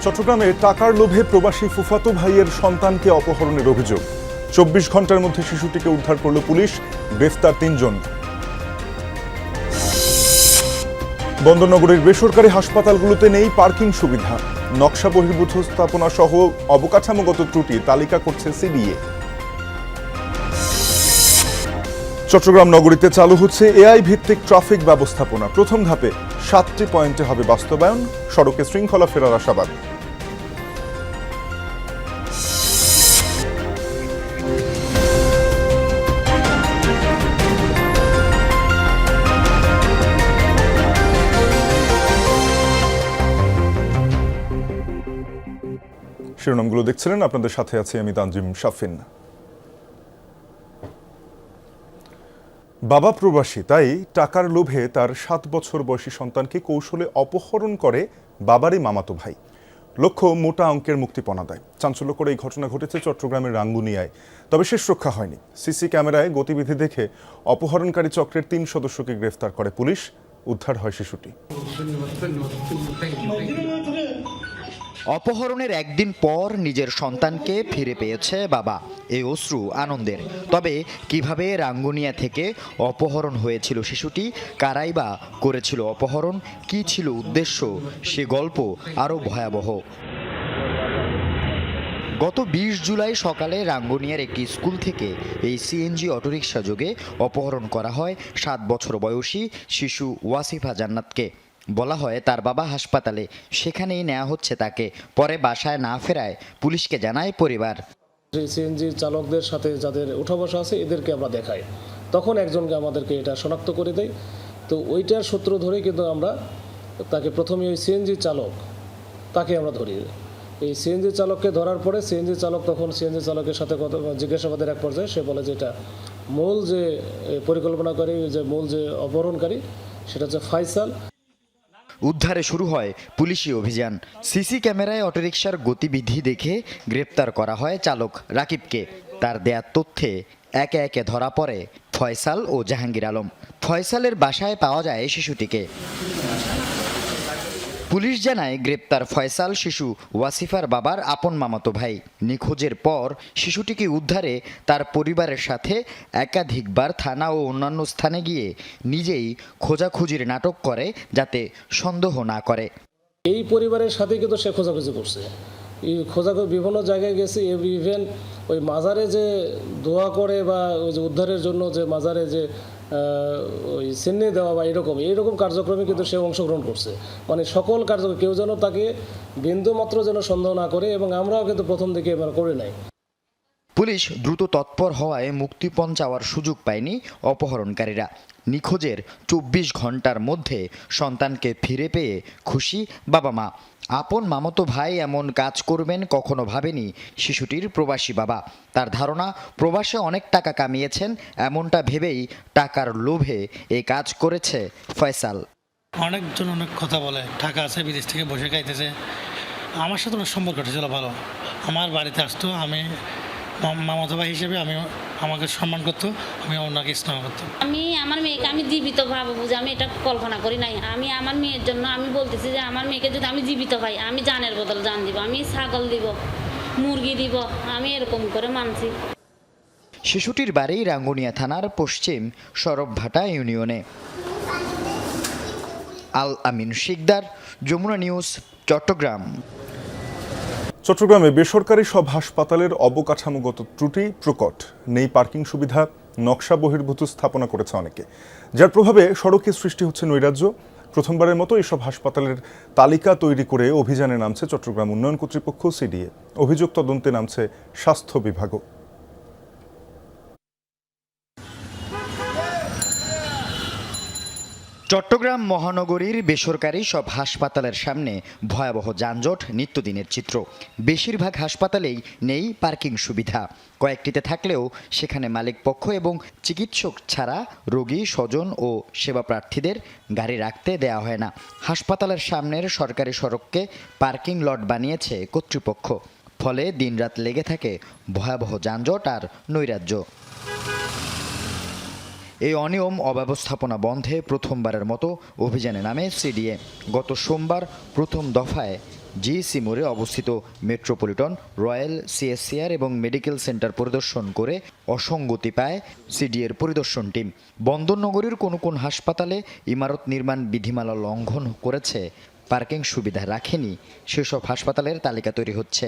চট্টগ্রামে টাকার লোভে প্রবাসী ফুফাতো ভাইয়ের সন্তানকে অপহরণের অভিযোগ। ২৪ ঘন্টার মধ্যে শিশুটিকে উদ্ধার করল পুলিশ, গ্রেফতার ৩ জন। বন্দরনগরীর বেসরকারি হাসপাতালগুলোতে নেই পার্কিং সুবিধা, নকশা বহির্ভূত স্থাপনা সহ অবকাঠামোগত ত্রুটি তালিকা করছে সিডিএ। চট্টগ্রাম নগরীতে চালু হচ্ছে এআই ভিত্তিক ট্রাফিক ব্যবস্থাপনা। প্রথম ধাপে ৭টি পয়েন্টে হবে বাস্তবায়ন, সড়কে শৃঙ্খলা ফেরার আশাবাদ। শিরোনামগুলো দেখছিলেন, আপনাদের সাথে আছি আমি তানজিম শাফিন। বাবা প্রবাসী, তাই টাকার লোভে তার ৭ বছর বয়সী সন্তানকে কৌশলে অপহরণ করে বাবারই মামাতো ভাই। লক্ষ্য মোটা অঙ্কের মুক্তিপণ আদায়। চাঞ্চল্যকর এই ঘটনা ঘটেছে চট্টগ্রামের রাঙ্গুনিয়ায়। তবে শেষ রক্ষা হয়নি। সিসি ক্যামেরায় গতিবিধি দেখে অপহরণকারী চক্রের ৩ সদস্যকে গ্রেফতার করে পুলিশ। উদ্ধার হয় শিশুটি। অপহরণের একদিন পর নিজের সন্তানকে ফিরে পেয়েছে বাবা। এই অশ্রু আনন্দের। তবে কিভাবে রাঙ্গুনিয়া থেকে অপহরণ হয়েছিল শিশুটি, কারাই বা করেছিল অপহরণ, কী ছিল উদ্দেশ্য, সে গল্প আরও ভয়াবহ। গত ২০ জুলাই সকালে রাঙ্গুনিয়ার একটি স্কুল থেকে এই সিএনজি অটোরিকশা যোগে অপহরণ করা হয় ৭ বছর বয়সী শিশু ওয়াসিফা জান্নাতকে। বলা হয় তার বাবা হাসপাতালে, সেখানেই নেওয়া হচ্ছে তাকে। পরে বাসায় না ফেরায় পুলিশকে জানায় পরিবার। সিএনজি চালকদের সাথে যাদের উঠা বসা আছে এদেরকে আমরা দেখাই, তখন একজনকে আমাদেরকে এটা শনাক্ত করে দেয়। তো ওইটার সূত্র ধরে কিন্তু আমরা তাকে প্রথমে ওই সিএনজি চালক তাকে আমরা ধরি। এই সিএনজি চালককে ধরার পরে সিএনজি চালক তখন সিএনজি চালকের সাথে জিজ্ঞাসাবাদের এক পর্যায়ে সে বলে যে এটা মূল যে পরিকল্পনাকারী, যে মূল যে অপহরণকারী সেটা হচ্ছে ফয়সাল। উদ্ধারে শুরু হয় পুলিশি অভিযান। সিসি ক্যামেরায় অটোরিকশার গতিবিধি দেখে গ্রেপ্তার করা হয় চালক রাকিবকে। তার দেয়া তথ্যে একে একে ধরা পড়ে ফয়সাল ও জাহাঙ্গীর আলম। ফয়সালের বাসায় পাওয়া যায় শিশুটিকে। পুলিশ জানায় গ্রেপ্তার ফয়সাল শিশু ওয়াসিফার বাবার আপন মামাতো ভাই। নিখোঁজের পর শিশুটিকে উদ্ধারে তার পরিবারের সাথে একাধিকবার থানা ও অন্যান্য স্থানে গিয়ে নিজেই খোঁজাখুঁজির নাটক করে যাতে সন্দেহ না করে। এই পরিবারের সাথে কিন্তু সে খোঁজাখুঁজি করছে, খোঁজাখুঁজি বিভিন্ন জায়গায় গেছে। ইভেন ওই মাজারে যে দোয়া করে বা ওই যে উদ্ধারের জন্য যে মাজারে যে ওই চিহ্নে দেওয়া বা এইরকম কার্যক্রমে কিন্তু সে অংশগ্রহণ করছে। মানে সকল কার্যক্রম কেউ যেন তাকে বিন্দুমাত্র যেন সন্দেহ না করে, এবং আমরাও কিন্তু প্রথম দিকে এবার করে নাই। পুলিশ দ্রুত তৎপর হওয়ায় মুক্তিপণ চাওয়ার সুযোগ পায়নি অপহরণকারীরা। নিখোঁজের ২৪ ঘন্টার মধ্যে সন্তানকে ফিরে পেয়ে খুশি বাবা মা। আপন মামাতো ভাই এমন কাজ করবেন কখনো ভাবেনি শিশুটির প্রবাসী বাবা। তার ধারণা প্রবাসে অনেক টাকা কামিয়েছেন, এমনটা ভেবেই টাকার লোভে এই কাজ করেছে ফয়সাল। অনেকজন অনেক কথা বলে, টাকা আছে, বিদেশ থেকে বসে খাইতেছে। আমার সাথে ওর সম্পর্ক ছিল ভালো। আমার বাড়িতে আসতো, আমি মামাতো ভাই হিসেবে আমাকে সম্মান করতো, আমি ওনাকে স্নেহ করতাম। আমি আমার মেয়েকে আমি জীবিত ভাববো যে আমি এটা কল্পনা করি নাই। আমি আমার মেয়ের জন্য আমি বলতেছি যে আমার মেয়েকে যদি আমি জীবিত পাই, আমি জানের বদল জান দিব, আমি ছাগল দিব, মুরগি দিব, আমি এরকম করে মানছি। শিশুটির বাড়ি রাঙ্গুনিয়া থানার পশ্চিম সরবভাটা ইউনিয়নে। আল আমিন শিকদার, যমুনা নিউজ, চট্টগ্রাম। চট্টগ্রামে বেসরকারি সব হাসপাতালের অবকাঠামোগত ত্রুটি প্রকট। নেই পার্কিং সুবিধা, নকশা বহির্ভূত স্থাপনা করেছে অনেকে, যার প্রভাবে সড়কে সৃষ্টি হচ্ছে নৈরাজ্য। প্রথমবারের মতো এসব হাসপাতালের তালিকা তৈরি করে অভিযানে নামছে চট্টগ্রাম উন্নয়ন কর্তৃপক্ষ সিডিএ। অভিযোগ তদন্তে নামছে স্বাস্থ্য বিভাগও। চট্টগ্রাম মহানগরীর বেসরকারি সব হাসপাতালের সামনে ভয়াবহ যানজট নিত্যদিনের চিত্র। বেশিরভাগ হাসপাতালেই নেই পার্কিং সুবিধা। কয়েকটিতে থাকলেও সেখানে মালিকপক্ষ এবং চিকিৎসক ছাড়া রোগী, স্বজন ও সেবা প্রার্থীদের গাড়ি রাখতে দেওয়া হয় না। হাসপাতালের সামনের সরকারি সড়ককে পার্কিং লট বানিয়েছে কর্তৃপক্ষ। ফলে দিনরাত লেগে থাকে ভয়াবহ যানজট আর নৈরাজ্য। এই অনিয়ম অব্যবস্থাপনা বন্ধে প্রথমবারের মতো অভিযানে নামে সিডিএ। গত সোমবার প্রথম দফায় জিইসি মোড়ে অবস্থিত মেট্রোপলিটন, রয়্যাল, সিএসসিআর এবং মেডিকেল সেন্টার পরিদর্শন করে অসঙ্গতি পায় সিডিএর পরিদর্শন টিম। বন্দরনগরীর কোন হাসপাতালে ইমারত নির্মাণ বিধিমালা লঙ্ঘন করেছে, পার্কিং সুবিধা রাখেনি, সেসব হাসপাতালের তালিকা তৈরি হচ্ছে।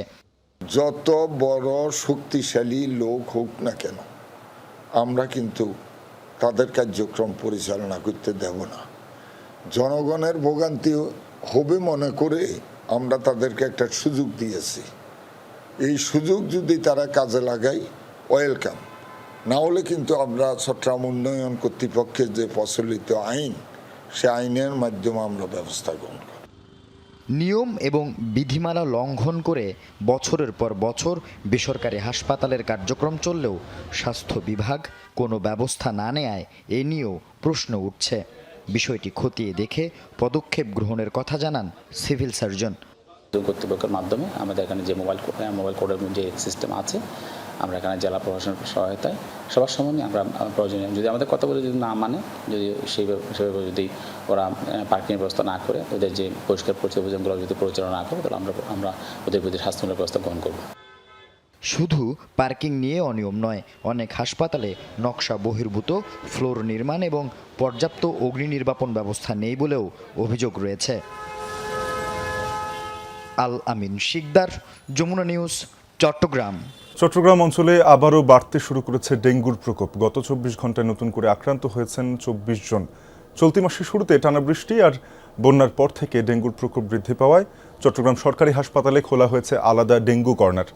যত বড় শক্তিশালী লোক হোক না কেন, আমরা কিন্তু তাদের কার্যক্রম পরিচালনা করতে দেব না। জনগণের ভোগান্তি হবে মনে করে আমরা তাদেরকে একটা সুযোগ দিয়েছি। এই সুযোগ যদি তারা কাজে লাগায় ওয়েলকাম, না হলে কিন্তু আমরা চট্টগ্রাম উন্নয়ন কর্তৃপক্ষের যে প্রচলিত আইন, সে আইনের মাধ্যমে আমরা ব্যবস্থা গ্রহণ করি। নিয়ম এবং বিধিমালা লঙ্ঘন করে বছরের পর বছর বেসরকারি হাসপাতালের কার্যক্রম চললেও স্বাস্থ্য বিভাগ কোনো ব্যবস্থা না নেয় এ নিয়েও প্রশ্ন উঠছে। বিষয়টি খতিয়ে দেখে পদক্ষেপ গ্রহণের কথা জানান সিভিল সার্জন। কর্তৃপক্ষের মাধ্যমে আমাদের এখানে যে মোবাইল কোডের যে সিস্টেম আছে, আমরা এখানে জেলা প্রশাসনের সহায়তায় সবার সামনে আমরা প্রয়োজনীয়, যদি আমাদের কথা বলে যদি না মানে, যদি সেভাবে যদি ওরা পার্কিংয়ের ব্যবস্থা না করে, ওদের যে পরিষ্কার পরিচ্ছন্নগুলো যদি পরিচালনা না করে, তাহলে আমরা ওদের প্রতি শাস্তিমূলক ব্যবস্থা গ্রহণ করব। শুধু পার্কিং নিয়ে অনিয়ম নয়, অনেক হাসপাতালে নকশা বহির্ভূত ফ্লোর নির্মাণ এবং পর্যাপ্ত অগ্নি নির্বাপন ব্যবস্থা নেই বলেও অভিযোগ রয়েছে। আল আমিন শিকদার, যমুনা নিউজ, চট্টগ্রাম। চট্টগ্রাম অঞ্চলে আবারও বাড়তে শুরু করেছে ডেঙ্গুর প্রকোপ। গত 24 ঘন্টায় নতুন করে আক্রান্ত হয়েছেন 24 জন। চলতি মাসের শুরুতে টানা বৃষ্টি আর বন্যার পর থেকে ডেঙ্গুর প্রকোপ বৃদ্ধি পাওয়ায় চট্টগ্রাম সরকারি হাসপাতালে খোলা হয়েছে আলাদা ডেঙ্গু কর্নার।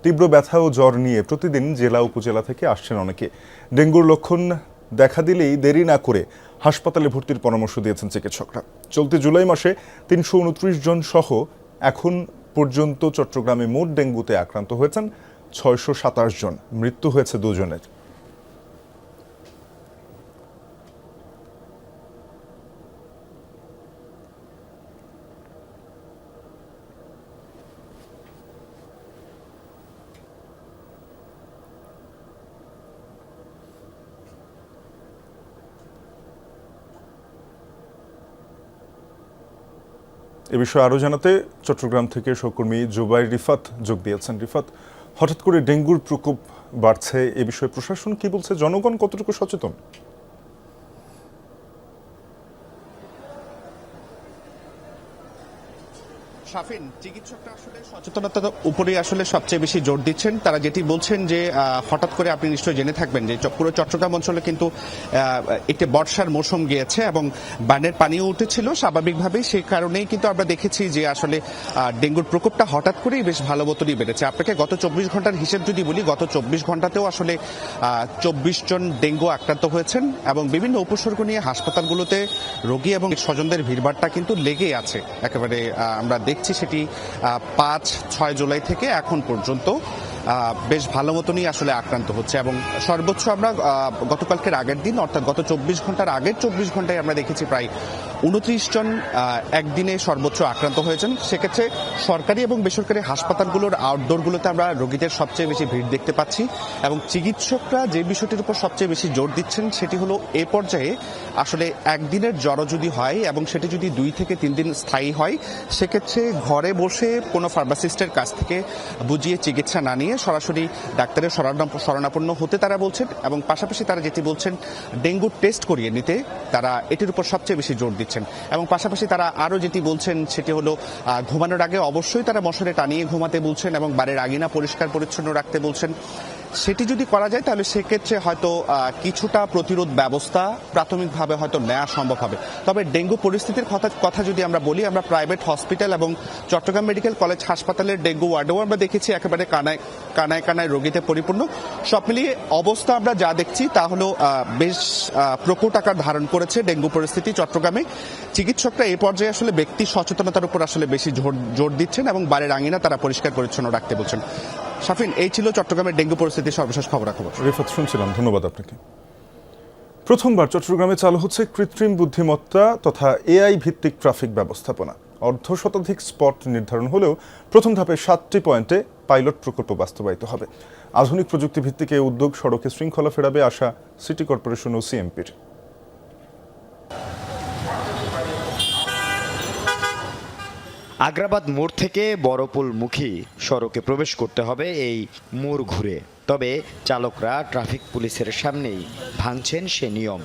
তীব্র ব্যথা ও জ্বর নিয়ে প্রতিদিন জেলা উপজেলা থেকে আসছেন অনেকে। ডেঙ্গুর লক্ষণ দেখা দিলেই দেরি না করে হাসপাতালে ভর্তির পরামর্শ দিয়েছেন চিকিৎসকরা। চলতি জুলাই মাসে 329 জন সহ এখন পর্যন্ত চট্টগ্রামে মোট ডেঙ্গুতে আক্রান্ত হয়েছেন 627 জন, মৃত্যু হয়েছে 2 জনের। এ বিষয়ে আরও জানাতে চট্টগ্রাম থেকে সহকর্মী জুবাইর রিফাত যোগ দিয়েছেন। রিফাত, হঠাৎ করে ডেঙ্গুর প্রকোপ বাড়ছে, এ বিষয়ে প্রশাসন কি বলছে, জনগণ কতটুকু সচেতন? শাফিন, চিকিৎসকরা আসলে সচেতনতার উপরেই আসলে সবচেয়ে বেশি জোর দিচ্ছেন। তারা যেটি বলছেন যে হঠাৎ করে আপনি নিশ্চয়ই জেনে থাকবেন যে পুরো চট্টগ্রাম অঞ্চলে কিন্তু একটি বর্ষার মৌসুম গিয়েছে এবং বানের পানিও উঠেছিল স্বাভাবিকভাবেই। সেই কারণেই কিন্তু আমরা দেখেছি যে আসলে ডেঙ্গুর প্রকোপটা হঠাৎ করেই বেশ ভালো মতনই বেড়েছে। আপনাকে গত 24 ঘন্টার হিসেব যদি বলি, গত 24 ঘন্টাতেও আসলে 24 জন ডেঙ্গু আক্রান্ত হয়েছেন এবং বিভিন্ন উপসর্গ নিয়ে হাসপাতালগুলোতে রোগী এবং স্বজনদের ভিড়ভাড়টা কিন্তু লেগেই আছে। একেবারে আমরা দেখছি সেটি 5-6 জুলাই থেকে এখন পর্যন্ত বেশ ভালো মতনই আসলে আক্রান্ত হচ্ছে এবং সর্বোচ্চ আমরা গতকালকের আগের দিন অর্থাৎ গত 24 ঘন্টার আগের 24 ঘন্টায় আমরা দেখেছি প্রায় 29 জন একদিনে সর্বোচ্চ আক্রান্ত হয়েছেন। সেক্ষেত্রে সরকারি এবং বেসরকারি হাসপাতালগুলোর আউটডোরগুলোতে আমরা রোগীদের সবচেয়ে বেশি ভিড় দেখতে পাচ্ছি এবং চিকিৎসকরা যে বিষয়টির উপর সবচেয়ে বেশি জোর দিচ্ছেন সেটি হলো এ পর্যায়ে আসলে একদিনের জ্বর যদি হয় এবং সেটি যদি 2 থেকে 3 দিন স্থায়ী হয়, সেক্ষেত্রে ঘরে বসে কোনো ফার্মাসিস্টের কাছ থেকে বুঝিয়ে চিকিৎসা না নিয়ে সরাসরি ডাক্তারের শরণাপন্ন হতে তারা বলছেন এবং পাশাপাশি তারা যেটি বলছেন ডেঙ্গু টেস্ট করিয়ে নিতে তারা এটির উপর সবচেয়ে বেশি জোর দিচ্ছেন এবং পাশাপাশি তারা আরও যেটি বলছেন সেটি হলো ঘুমানোর আগে অবশ্যই তারা মশারি টানিয়ে ঘুমাতে বলছেন এবং বাড়ির আঙিনা পরিষ্কার পরিচ্ছন্ন রাখতে বলছেন। সেটি যদি করা যায় তাহলে সেক্ষেত্রে হয়তো কিছুটা প্রতিরোধ ব্যবস্থা প্রাথমিকভাবে হয়তো নেওয়া সম্ভব হবে। তবে ডেঙ্গু পরিস্থিতির কথা যদি আমরা বলি, আমরা প্রাইভেট হসপিটাল এবং চট্টগ্রাম মেডিকেল কলেজ হাসপাতালের ডেঙ্গু ওয়ার্ডেও আমরা দেখেছি একেবারে কানায় রোগীতে পরিপূর্ণ। সব মিলিয়ে অবস্থা আমরা যা দেখছি তা হলো বেশ প্রকট আকার ধারণ করেছে ডেঙ্গু পরিস্থিতি চট্টগ্রামে। চিকিৎসকরা এই পর্যায়ে আসলে ব্যক্তি সচেতনতার উপর আসলে বেশি জোর দিচ্ছেন এবং বাড়ির আঙিনা তারা পরিষ্কার পরিচ্ছন্ন রাখতে বলছেন। শাফিন, এই ছিল চট্টগ্রামের ডেঙ্গু পরিস্থিতির সর্বশেষ খবরাখবর। রিফাত শুনছিলাম, ধন্যবাদ আপনাকে। প্রথমবার চট্টগ্রামে চালু হচ্ছে কৃত্রিম বুদ্ধিমত্তা তথা এআই ভিত্তিক ট্রাফিক ব্যবস্থাপনা। 1/2 শতাধিক স্পট নির্ধারণ হলেও প্রথম ধাপে 7টি পয়েন্টে পাইলট প্রকল্প বাস্তবায়িত হবে। আধুনিক প্রযুক্তি ভিত্তিক এই উদ্যোগ সড়কে শৃঙ্খলা ফেরাবে আশা সিটি কর্পোরেশন ও সিএমপির। আগ্রাবাদ মোড় থেকে বড়পুলমুখী সড়কে প্রবেশ করতে হবে এই মোড় ঘুরে। তবে চালকরা ট্রাফিক পুলিশের সামনেই ভাঙছেন সে নিয়ম।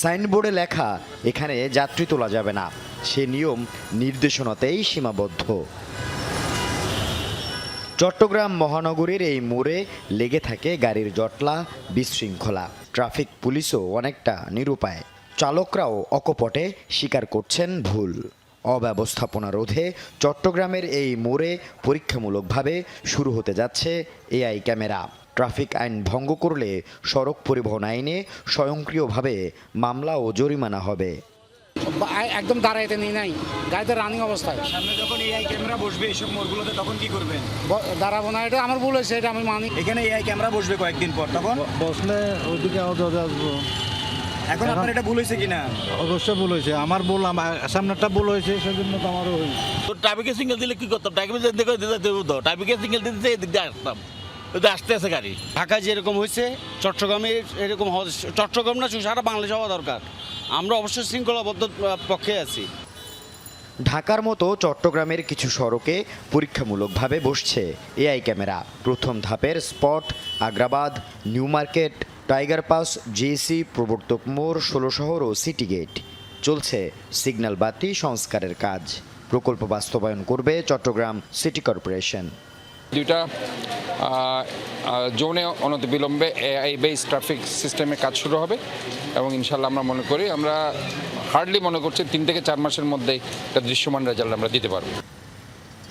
সাইনবোর্ডে লেখা এখানে যাত্রী তোলা যাবে না, সে নিয়ম নির্দেশনাতেই সীমাবদ্ধ। চট্টগ্রাম মহানগরীর এই মোড়ে লেগে থাকে গাড়ির জটলা, বিশৃঙ্খলা। ট্রাফিক পুলিশও অনেকটা নিরুপায়, চালকরাও অকপটে স্বীকার করছেন ভুল। অব্যবস্থাপনা রোধে চট্টগ্রামের এই মোড়ে পরীক্ষামূলকভাবে শুরু হতে যাচ্ছে এআই ক্যামেরা। ট্রাফিক আইন ভঙ্গ করলে সড়ক পরিবহন আইনে স্বয়ংক্রিয়ভাবে মামলা ও জরিমানা হবে। একদম দাঁড়াইতে নেই নাই, গাড়িতে রানিং অবস্থায়। সামনে যখন এআই ক্যামেরা বসবে এসব মোড়গুলোতে তখন কি করবেন? দাঁড়াবো না, এটা আমার ভুল হয়েছে, এটা আমি মানি। এখানে এআই ক্যামেরা বসবে কয়েকদিন পর, তখন বসলে ওইদিকে আসবো। এখন আপনার এটা ভুল হয়েছে কিনা? অবশ্যই ভুল হয়েছে, আমার ভুল, আমার সামনেরটা ভুল হয়েছে, সেজন্য তো আমারও হয়েছে। তো ট্রাফিকে সিগন্যাল দিলে কি করতাম? ট্রাফিকে সিগন্যাল দিতে এদিক দিয়ে আসতাম, আসতে আছে গাড়ি। ঢাকায় যেরকম হয়েছে চট্টগ্রামে এরকম চট্টগ্রাম না সারা বাংলাদেশ হওয়া দরকার। আমরা অবশ্যই শৃঙ্খলাবদ্ধ পক্ষে আছি। ঢাকার মতো চট্টগ্রামের কিছু সড়কে পরীক্ষামূলকভাবে বসছে এআই ক্যামেরা। প্রথম ধাপের spot Agrabad, new market, tiger pass, GAC, প্রবর্তক মোড়, ১৬ শহর ও সিটি গেট। চলছে সিগন্যাল বাতি সংস্কারের কাজ। প্রকল্প বাস্তবায়ন করবে চট্টগ্রাম সিটি কর্পোরেশন। দুইটা জোনে অনতিবিলম্বে এআই বেস ট্রাফিক সিস্টেমে কাজ শুরু হবে এবং ইনশাল্লাহ আমরা মনে করি, আমরা হার্ডলি মনে করছি 3 থেকে 4 মাসের মধ্যেই একটা দৃশ্যমান রেজাল্ট আমরা দিতে পারব।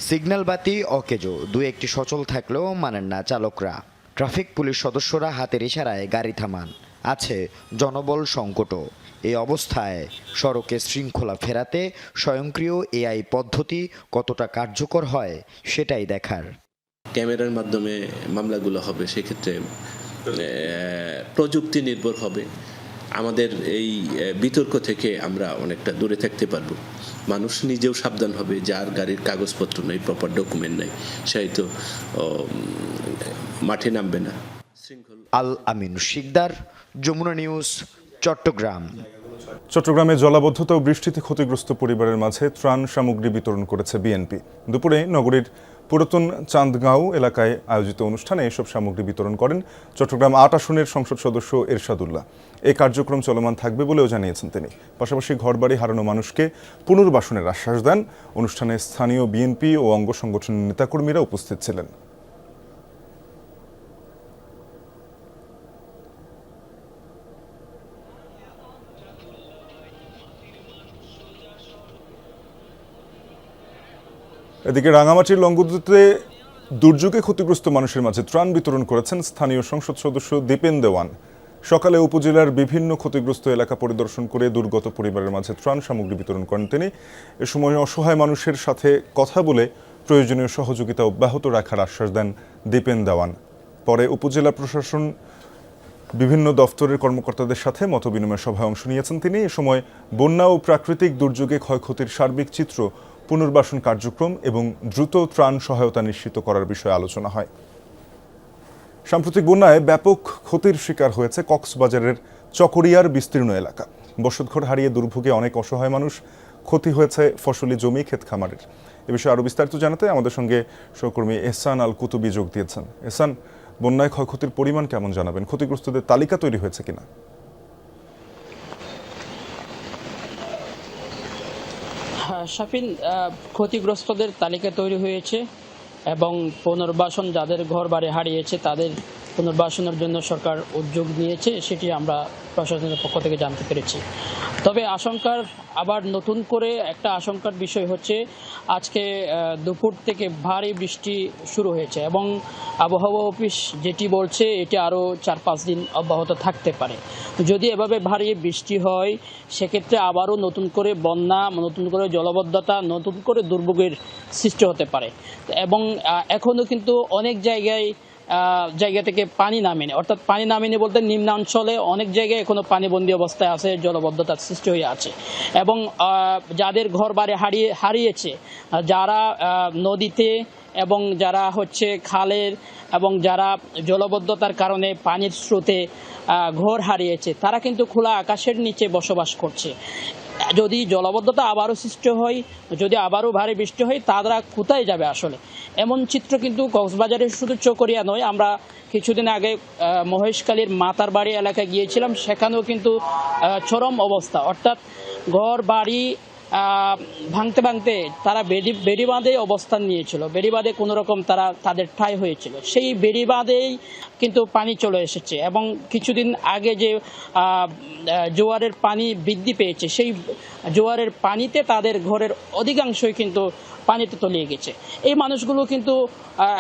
সিগন্যাল বাতি অকেজো, 2-1টি সচল থাকলেও মানেন না চালকরা। ট্রাফিক পুলিশ সদস্যরা হাতের ইশারায় গাড়ি থামান। আছে জনবল সংকটও। এই অবস্থায় সড়কে শৃঙ্খলা ফেরাতে স্বয়ংক্রিয় এআই পদ্ধতি কতটা কার্যকর হয় সেটাই দেখার। ক্যামেরার মাধ্যমে মামলাগুলো হবে, সেক্ষেত্রে প্রযুক্তি নির্ভর হবে। আমাদের এই বিতর্ক থেকে আমরা অনেকটা দূরে থাকতে পারবো। মানুষ নিজেও সাবধান হবে, যার গাড়ির কাগজপত্র নেই, প্রপার ডকুমেন্ট নেই, সে তো মাঠে নামবে না। আল আমিন শিকদার, যমুনা নিউজ, চট্টগ্রাম। চট্টগ্রামে জলাবদ্ধতা ও বৃষ্টিতে ক্ষতিগ্রস্ত পরিবারের মাঝে ত্রাণ সামগ্রী বিতরণ করেছে বিএনপি। দুপুরে নগরীর পুরাতন চান্দগাঁও এলাকায় আয়োজিত অনুষ্ঠানে এসব সামগ্রী বিতরণ করেন চট্টগ্রাম ৮ আসনের সংসদ সদস্য এরশাদুল্লাহ। এই কার্যক্রম চলমান থাকবে বলেও জানিয়েছেন তিনি। পাশাপাশি ঘরবাড়ি হারানো মানুষকে পুনর্বাসনের আশ্বাস দেন। অনুষ্ঠানে স্থানীয় বিএনপি ও অঙ্গ সংগঠনের নেতাকর্মীরা উপস্থিত ছিলেন। এদিকে রাঙামাটির লংগদুতে দুর্যোগে ক্ষতিগ্রস্ত মানুষের মাঝে ত্রাণ বিতরণ করেছেন স্থানীয় সংসদ সদস্য দীপেন দেওয়ান। সকালে উপজেলার বিভিন্ন ক্ষতিগ্রস্ত এলাকা পরিদর্শন করে দুর্গত পরিবারের মাঝে ত্রাণ সামগ্রী বিতরণ করেন তিনি। এ সময় অসহায় মানুষের সাথে কথা বলে প্রয়োজনীয় সহযোগিতা অব্যাহত রাখার আশ্বাস দেন দীপেন দেওয়ান। পরে উপজেলা প্রশাসন বিভিন্ন দফতরের কর্মকর্তাদের সাথে মতবিনিময় সভায় অংশ নিয়েছেন তিনি। এ সময় বন্যা ও প্রাকৃতিক দুর্যোগে ক্ষয়ক্ষতির সার্বিক চিত্র, পুনর্বাসন কার্যক্রম এবং দ্রুত ত্রাণ সহায়তা নিশ্চিত করার বিষয়ে আলোচনা হয়। সাম্প্রতিক বন্যায় ব্যাপক ক্ষতির শিকার হয়েছে কক্সবাজারের চকরিয়ার বিস্তীর্ণ এলাকা। বসতঘর হারিয়ে দুর্ভোগে অনেক অসহায় মানুষ। ক্ষতি হয়েছে ফসলি জমি, ক্ষেত খামারের। এ বিষয়ে আরও বিস্তারিত জানাতে আমাদের সঙ্গে সহকর্মী এহসান আল কুতুবি যোগ দিয়েছেন। এহসান, বন্যায় ক্ষয়ক্ষতির পরিমাণ কেমন জানাবেন? ক্ষতিগ্রস্তদের তালিকা তৈরি হয়েছে কিনা? শাফিন, ক্ষতিগ্রস্তদের তালিকা তৈরি হয়েছে এবং পুনর্বাসন, যাদের ঘর বাড়ি হারিয়েছে তাদের পুনর্বাসনের জন্য সরকার উদ্যোগ নিয়েছে, সেটি আমরা প্রশাসনের পক্ষ থেকে জানতে পেরেছি। তবে আবার নতুন করে একটা আশঙ্কার বিষয় হচ্ছে, আজকে দুপুর থেকে ভারী বৃষ্টি শুরু হয়েছে এবং আবহাওয়া অফিস যেটি বলছে এটি আরও 4-5 দিন অব্যাহত থাকতে পারে। যদি এভাবে ভারী বৃষ্টি হয় সেক্ষেত্রে আবারও নতুন করে বন্যা, নতুন করে জলাবদ্ধতা, নতুন করে দুর্ভোগের সৃষ্টি হতে পারে এবং এখনও কিন্তু অনেক জায়গা থেকে পানি নামেনি, অর্থাৎ পানি নামেনি বলতে নিম্নাঞ্চলে অনেক জায়গায় এখনো পানিবন্দী অবস্থায় আছে, জলবদ্ধতার সৃষ্টি হয়ে আছে এবং যাদের ঘর বাড়ি হারিয়েছে, যারা নদীতে এবং যারা খালের এবং যারা জলবদ্ধতার কারণে পানির স্রোতে ঘর হারিয়েছে, তারা কিন্তু খোলা আকাশের নিচে বসবাস করছে। যদি জলাবদ্ধতা আবারও সৃষ্টি হয়, যদি আবারও ভারী বৃষ্টি হয়, তারা কোথায় যাবে আসলে? এমন চিত্র কিন্তু কক্সবাজারে শুধু চকরিয়া নয়, আমরা কিছুদিন আগে মহেশখালীর মাতার বাড়ি এলাকায় গিয়েছিলাম, সেখানেও কিন্তু চরম অবস্থা, অর্থাৎ ঘর বাড়ি ভাঙতে ভাঙতে তারা বেড়িবাঁধে অবস্থান নিয়েছিল, বেড়িবাঁধে কোনো রকম তারা তাদের ঠাঁই হয়েছিল, সেই বেড়িবাঁধেই কিন্তু পানি চলে এসেছে। এবং কিছুদিন আগে যে জোয়ারের পানি বৃদ্ধি পেয়েছে, সেই জোয়ারের পানিতে তাদের ঘরের অধিকাংশই কিন্তু পানিতে তলিয়ে গেছে। এই মানুষগুলো কিন্তু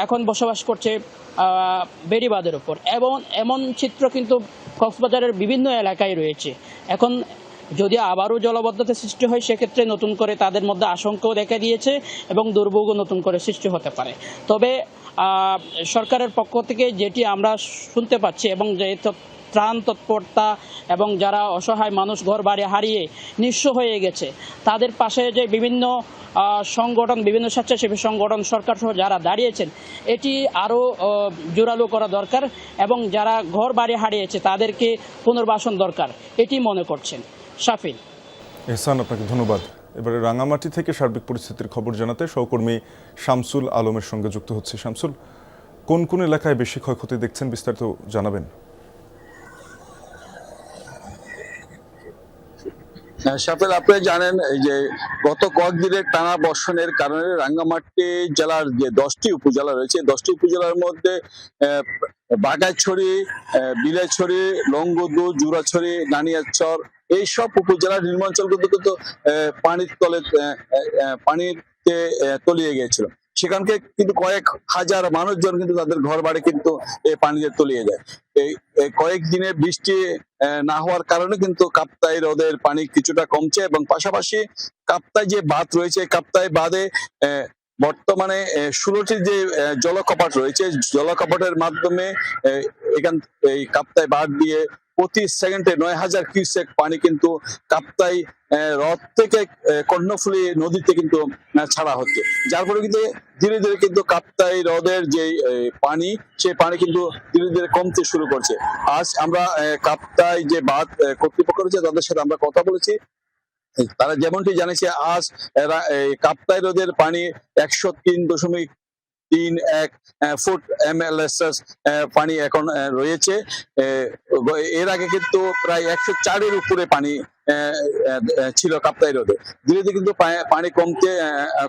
এখন বসবাস করছে বেড়িবাঁধের উপর, এবং এমন চিত্র কিন্তু কক্সবাজারের বিভিন্ন এলাকায় রয়েছে। এখন যদি আবারও জলাবদ্ধতা সৃষ্টি হয়, সেক্ষেত্রে নতুন করে তাদের মধ্যে আশঙ্কাও দেখা দিয়েছে এবং দুর্ভোগও নতুন করে সৃষ্টি হতে পারে। তবে সরকারের পক্ষ থেকে যেটি আমরা শুনতে পাচ্ছি, এবং যে ত্রাণ তৎপরতা এবং যারা অসহায় মানুষ ঘর বাড়ি হারিয়ে নিঃস্ব হয়ে গেছে, তাদের পাশে যে বিভিন্ন সংগঠন, বিভিন্ন স্বেচ্ছাসেবী সংগঠন, সরকার সহ যারা দাঁড়িয়েছেন, এটি আরও জোরালো করা দরকার, এবং যারা ঘর বাড়ি হারিয়েছে তাদেরকে পুনর্বাসন দরকার, এটি মনে করছেন। শাফিন। এহসান, আপনাকে ধন্যবাদ। এবারে রাঙামাটি থেকে সার্বিক পরিস্থিতির খবর জানাতে সহকর্মী শামসুল আলমের সঙ্গে যুক্ত হচ্ছে। শামসুল, কোন কোন এলাকায় বেশি ক্ষয়ক্ষতি দেখছেন, বিস্তারিত জানাবেন? শাফিল, আপনি জানেন এই যে গত কয়েকদিনের টানা বর্ষণের কারণে রাঙ্গামাটি জেলার যে 10টি উপজেলা রয়েছে, 10টি উপজেলার মধ্যে বাগাইছড়ি, বিলাইছড়ি, লংগদু, জুরাছড়ি, নানিয়ারচর, এইসব উপজেলার নিম্নাঞ্চলগুলো কিন্তু পানিতে তলিয়ে গিয়েছিল। সেখানকে কিন্তু কয়েক হাজার মানুষজন কিন্তু তাদের ঘর বাড়ি কিন্তু এই পানিতে তলিয়ে যায়। এই কয়েকদিনে বৃষ্টি না হওয়ার কারণে কিন্তু কাপ্তাই হ্রদের পানি কিছুটা কমছে, এবং পাশাপাশি কাপ্তাই যে বাঁধ রয়েছে, কাপ্তাই বাঁধে বর্তমানে 16টি যে জলকপাট রয়েছে, জলকপাটের মাধ্যমে এই কাপ্তাই বাঁধ দিয়ে প্রতি সেকেন্ডে 9000 কিউসেক পানি কিন্তু কাপ্তাই হ্রদ থেকে কর্ণফুলী নদীতে কিন্তু ছাড়া হচ্ছে, যার ফলে কিন্তু ধীরে ধীরে কিন্তু কাপ্তাই হ্রদের যে পানি, সেই পানি কিন্তু ধীরে ধীরে কমতে শুরু করছে। আজ আমরা কাপ্তাই যে বাঁধ কর্তৃপক্ষ রয়েছে তাদের সাথে আমরা কথা বলেছি, তারা যেমনটি জানিয়েছে আজ কাপ্তাই হ্রদের পানি 103.31 ফুট MLSS পানি এখন রয়েছে। এর আগে কিন্তু প্রায় 104-এর উপরে পানি ছিল কাপ্তাই হ্রদে। ধীরে ধীরে কিন্তু পানি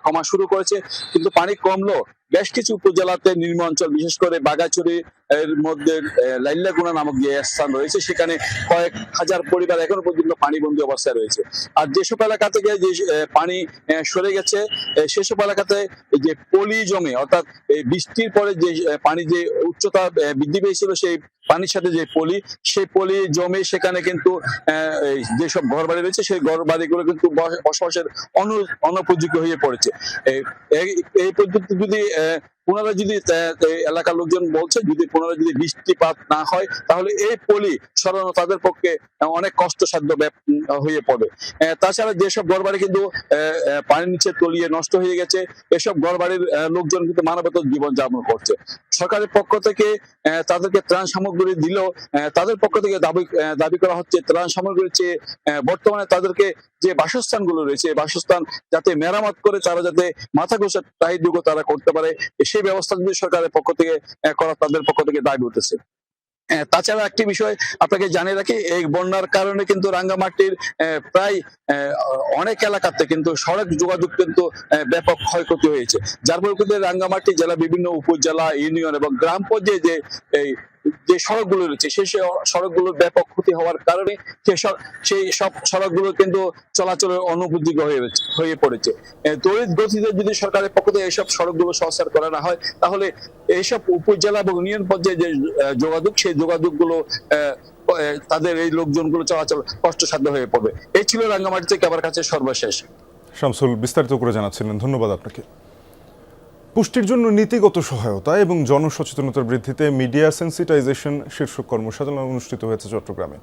কমা শুরু করেছে, কিন্তু পানি কমলো বেশ কিছু উপজেলাতে নিম্ন অঞ্চল, বিশেষ করে বাগাইছড়ি এর মধ্যে লাইল্লাগুনা নামক যে স্থান রয়েছে, সেখানে কয়েক হাজার পরিবার এখনো পর্যন্ত পানিবন্দী অবস্থায় রয়েছে। আর যেসব এলাকা থেকে যে পানি সরে গেছে, সেসব এলাকাতে যে পলি জমে, অর্থাৎ বৃষ্টির পরে যে পানি যে উচ্চতা বৃদ্ধি পেয়েছিল, সেই পানির সাথে যে সেই পলি জমে সেখানে কিন্তু যেসব ঘর বাড়ি রয়েছে, সেই ঘর বাড়িগুলো কিন্তু বসবাসের অনুপযোগী হয়ে পড়েছে। এই পদ্ধতি যদি পুনরায় যদি এলাকার লোকজন বলছে, যদি পুনরায় যদি বৃষ্টিপাত না হয়, তাহলে এই পলি সরানো তাদের পক্ষে অনেক কষ্টসাধ্য হয়ে পড়বে। তাছাড়া যেসব ঘরবাড়ি কিন্তু পানির নিচে তলিয়ে নষ্ট হয়ে গেছে, এসব ঘরবাড়ির লোকজন কিন্তু মানবত জীবন যাপন করছে। সরকারের পক্ষ থেকে তাদেরকে ত্রাণ সামগ্রী দিলেও তাদের পক্ষ থেকে দাবি করা হচ্ছে ত্রাণ সামগ্রীর চেয়ে বর্তমানে তাদেরকে যে বাসস্থানগুলো রয়েছে, বাসস্থান যাতে মেরামত করে তারা যাতে মাথা গোছার তাহিদুগো তারা করতে পারে, সেই ব্যবস্থা যদি সরকারের পক্ষ থেকে করা তাদের পক্ষ থেকে দাবি উঠেছে। তাছাড়া একটি বিষয় আপনাকে জানিয়ে রাখি, এই বন্যার কারণে কিন্তু রাঙ্গামাটির প্রায় অনেক এলাকাতে কিন্তু সড়ক যোগাযোগ কিন্তু ব্যাপক ক্ষয়ক্ষতি হয়েছে, যার ফলে কিন্তু রাঙ্গামাটি জেলা বিভিন্ন উপজেলা, ইউনিয়ন এবং গ্রাম পর্যায়ে যে সড়কগুলো রয়েছে, সেই সড়কগুলোর ব্যাপক ক্ষতি হওয়ার কারণে সেই সব সড়কগুলো কিন্তু চলাচলের অনুপযোগী হয়ে পড়েছে। তড়িৎ গতিতে যদি সরকারের পক্ষ থেকে এইসব সড়কগুলো সংস্কার করা না হয়, তাহলে এইসব উপজেলা এবং ইউনিয়ন পর্যায়ে যে যোগাযোগ, সেই যোগাযোগগুলো তাদের এই লোকজনগুলো চলাচল কষ্টসাধ্য হয়ে পড়বে। এই ছিল রাঙ্গামাটি থেকে আমার কাছে সর্বশেষ। শামসুল বিস্তারিত করে জানাচ্ছিলেন, ধন্যবাদ আপনাকে। পুষ্টির জন্য নীতিগত সহায়তা এবং জনসচেতনতার বৃদ্ধিতে মিডিয়া সেন্সিটাইজেশন শীর্ষক কর্মশালা অনুষ্ঠিত হয়েছে চট্টগ্রামে।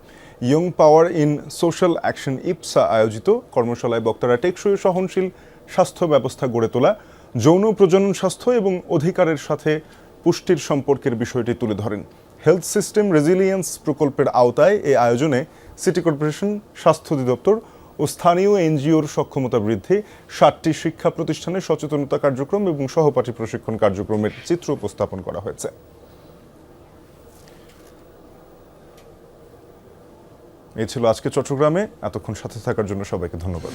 Young power in social action YPSA আয়োজিত কর্মশালায় বক্তারা টেকসই সহনশীল স্বাস্থ্য ব্যবস্থা গড়ে তোলা, যৌন প্রজনন স্বাস্থ্য এবং অধিকারের সাথে পুষ্টির সম্পর্কের বিষয়টি তুলে ধরেন। হেলথ সিস্টেম রেজিলিয়েন্স প্রকল্পের আওতায় এই আয়োজনে সিটি কর্পোরেশন, স্বাস্থ্য অধিদপ্তর ও স্থানীয় এনজিওর সক্ষমতা বৃদ্ধি, 7টি শিক্ষা প্রতিষ্ঠানে সচেতনতা কার্যক্রম এবং সহপাঠী প্রশিক্ষণ কার্যক্রমের চিত্র উপস্থাপন করা হয়েছে। এই ছিল আজকে চট্টগ্রামে। এতক্ষণ সাথে থাকার জন্য সবাইকে ধন্যবাদ।